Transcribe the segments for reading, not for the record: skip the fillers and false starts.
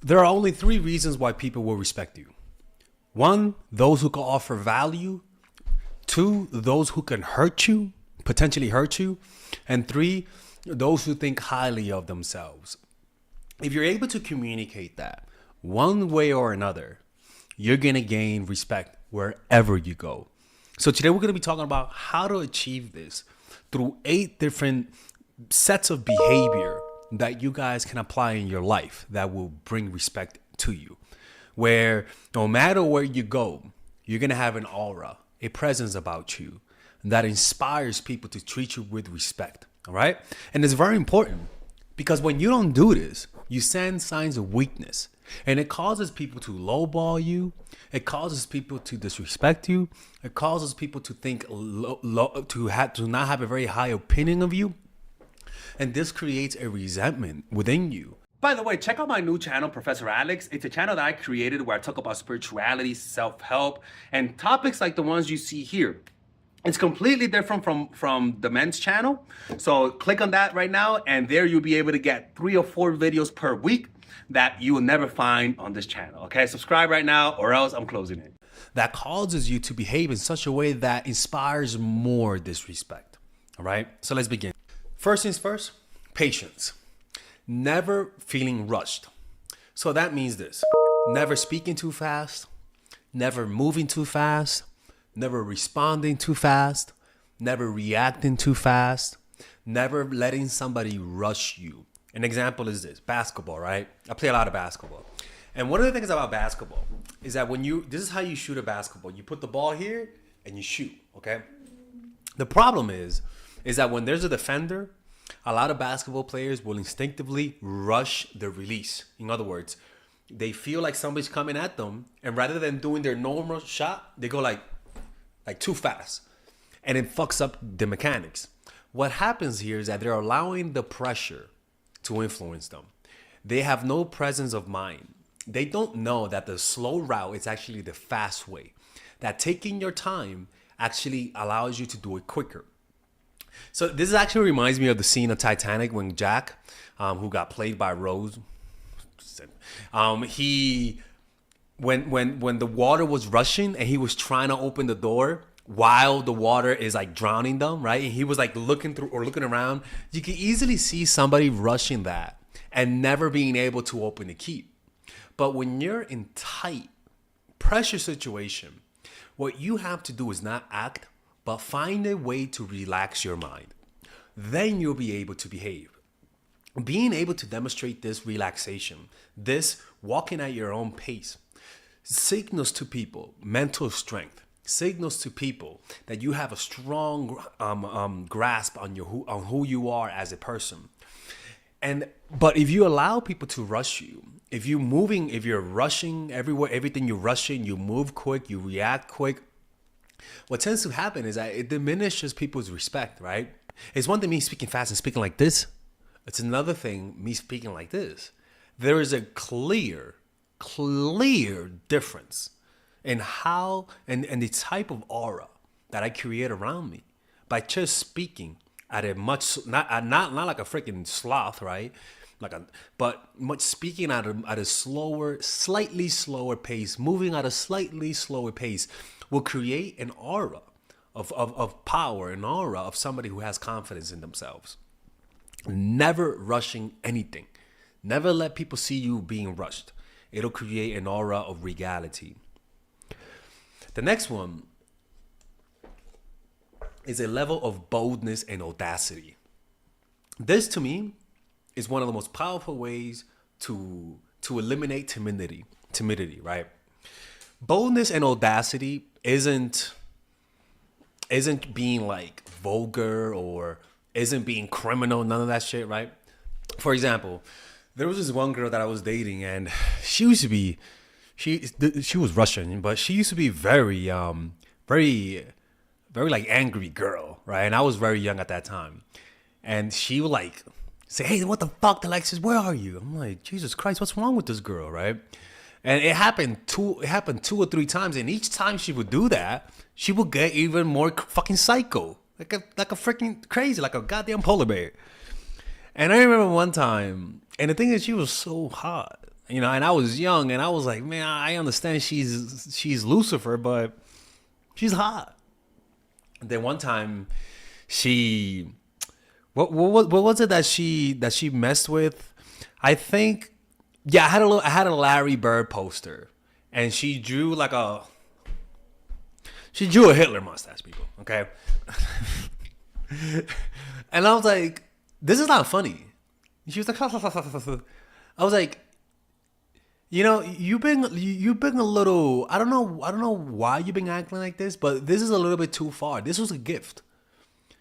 There are only three reasons why people will respect you. One, those who can offer value. Two, those who can hurt you, potentially hurt you. And three, those who think highly of themselves. If you're able to communicate that one way or another, you're going to gain respect wherever you go. So today we're going to be talking about how to achieve this through 8 different sets of behavior that you guys can apply in your life that will bring respect to you. Where no matter where you go, you're going to have an aura, a presence about you that inspires people to treat you with respect. All right. And it's very important because when you don't do this, you send signs of weakness and it causes people to lowball you. It causes people to disrespect you. It causes people to think to not have a very high opinion of you. And this creates a resentment within you. By the way, check out my new channel, Professor Alex. It's a channel that I created where I talk about spirituality, self-help, and topics like the ones you see here. It's completely different from the men's channel. So click on that right now, and there you'll be able to get 3 or 4 videos per week that you will never find on this channel. Okay, subscribe right now or else I'm closing it. That causes you to behave in such a way that inspires more disrespect. All right, so let's begin. First things first, patience. Never feeling rushed. So that means this: never speaking too fast, never moving too fast, never responding too fast, never reacting too fast, never letting somebody rush you. An example is this: basketball, right? I play a lot of basketball. And one of the things about basketball is that this is how you shoot a basketball. You put the ball here and you shoot, okay? The problem is that when there's a defender, a lot of basketball players will instinctively rush the release. In other words, they feel like somebody's coming at them, and rather than doing their normal shot, they go like too fast, and it fucks up the mechanics. What happens here is that they're allowing the pressure to influence them. They have no presence of mind. They don't know that the slow route is actually the fast way, that taking your time actually allows you to do it quicker. So this actually reminds me of the scene of Titanic when Jack, who got played by Rose, when the water was rushing and he was trying to open the door while the water is like drowning them, right? And he was like looking around. You can easily see somebody rushing that and never being able to open the key. But when you're in tight pressure situation, what you have to do is not act, but find a way to relax your mind. Then you'll be able to behave. Being able to demonstrate this relaxation, this walking at your own pace, signals to people mental strength, signals to people that you have a strong grasp on who you are as a person. But if you allow people to rush you, if you're rushing everywhere, everything you're rushing, you move quick, you react quick, what tends to happen is that it diminishes people's respect, right? It's one thing me speaking fast and speaking like this. It's another thing me speaking like this. There is a clear difference in how and the type of aura that I create around me by just speaking at a much not like a freaking sloth, right? But much speaking at a slower, slightly slower pace, moving at a slightly slower pace will create an aura of power, an aura of somebody who has confidence in themselves. Never rushing anything. Never let people see you being rushed. It'll create an aura of regality. The next one is a level of boldness and audacity. This, to me, is one of the most powerful ways to eliminate timidity, right? Boldness and audacity isn't being like vulgar or isn't being criminal, none of that shit, right? For example, there was this one girl that I was dating, and she was Russian, but she used to be very like angry girl, right? And I was very young at that time, and she would like say, "Hey, what the fuck, Alexis? Where are you?" I'm like, Jesus Christ, what's wrong with this girl, right? And it happened 2 or 3 times, and each time she would do that, she would get even more fucking psycho, like a freaking crazy, like a goddamn polar bear. And I remember one time, and the thing is, she was so hot. You know, and I was young, and I was like, man, I understand she's Lucifer, but she's hot. And then one time, she what was it that she messed with? I think, yeah, I had a Larry Bird poster, and she drew a Hitler mustache, people. Okay, and I was like, this is not funny. She was like, I was like, you know, you've been a little. I don't know why you've been acting like this, but this is a little bit too far. This was a gift.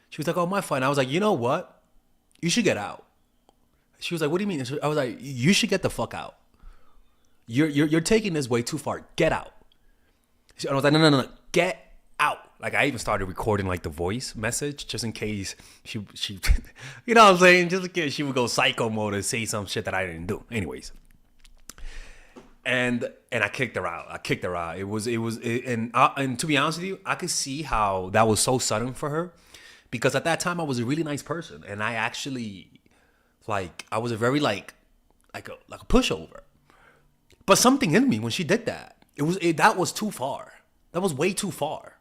She was like, oh, my fine. I was like, you know what? You should get out. She was like, what do you mean? I was like, you should get the fuck out. You're taking this way too far. Get out. And I was like, no, get out. Like, I even started recording like the voice message just in case she you know what I'm saying? Just in case she would go psycho mode and say some shit that I didn't do. Anyways. And I kicked her out. And to be honest with you, I could see how that was so sudden for her, because at that time I was a really nice person, and I actually, like, I was a very like a pushover. But something in me when she did that, that was too far. That was way too far.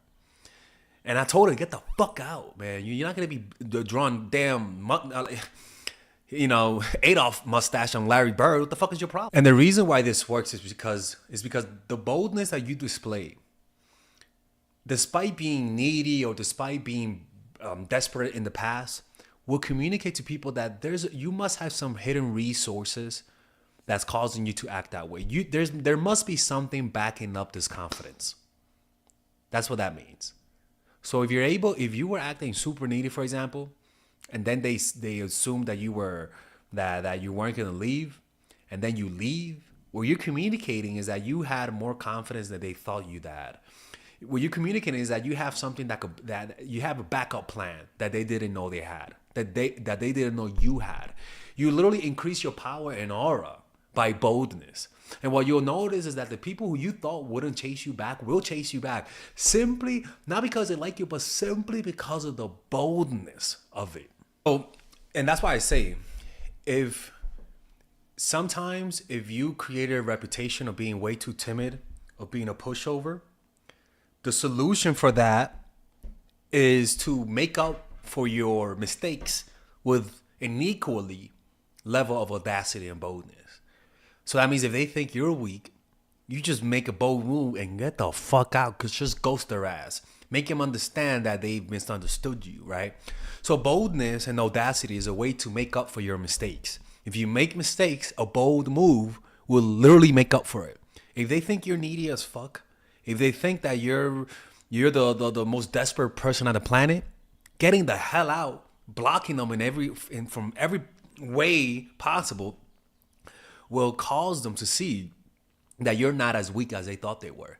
And I told her, get the fuck out, man. You're not gonna be drawing damn, you know, Adolf mustache on Larry Bird. What the fuck is your problem? And the reason why this works is because the boldness that you display, despite being needy or despite being desperate in the past, will communicate to people that you must have some hidden resources that's causing you to act that way. There must be something backing up this confidence. That's what that means. So if you were acting super needy, for example, and then they assume that you were that you weren't gonna leave, and then you leave, what you're communicating is that you had more confidence than they thought you had. What you're communicating is that you have something that you have a backup plan that they didn't know they had, that they didn't know you had. You literally increase your power and aura by boldness. And what you'll notice is that the people who you thought wouldn't chase you back will chase you back, simply not because they like you, but simply because of the boldness of it. So, and that's why I say, if you created a reputation of being way too timid, of being a pushover, the solution for that is to make up for your mistakes with an equally level of audacity and boldness. So that means if they think you're weak, you just make a bold move and get the fuck out, because just ghost their ass. Make them understand that they've misunderstood you, right? So boldness and audacity is a way to make up for your mistakes. If you make mistakes, a bold move will literally make up for it. If they think you're needy as fuck, if they think that you're the most desperate person on the planet, getting the hell out, blocking them from every way possible, will cause them to see that you're not as weak as they thought they were.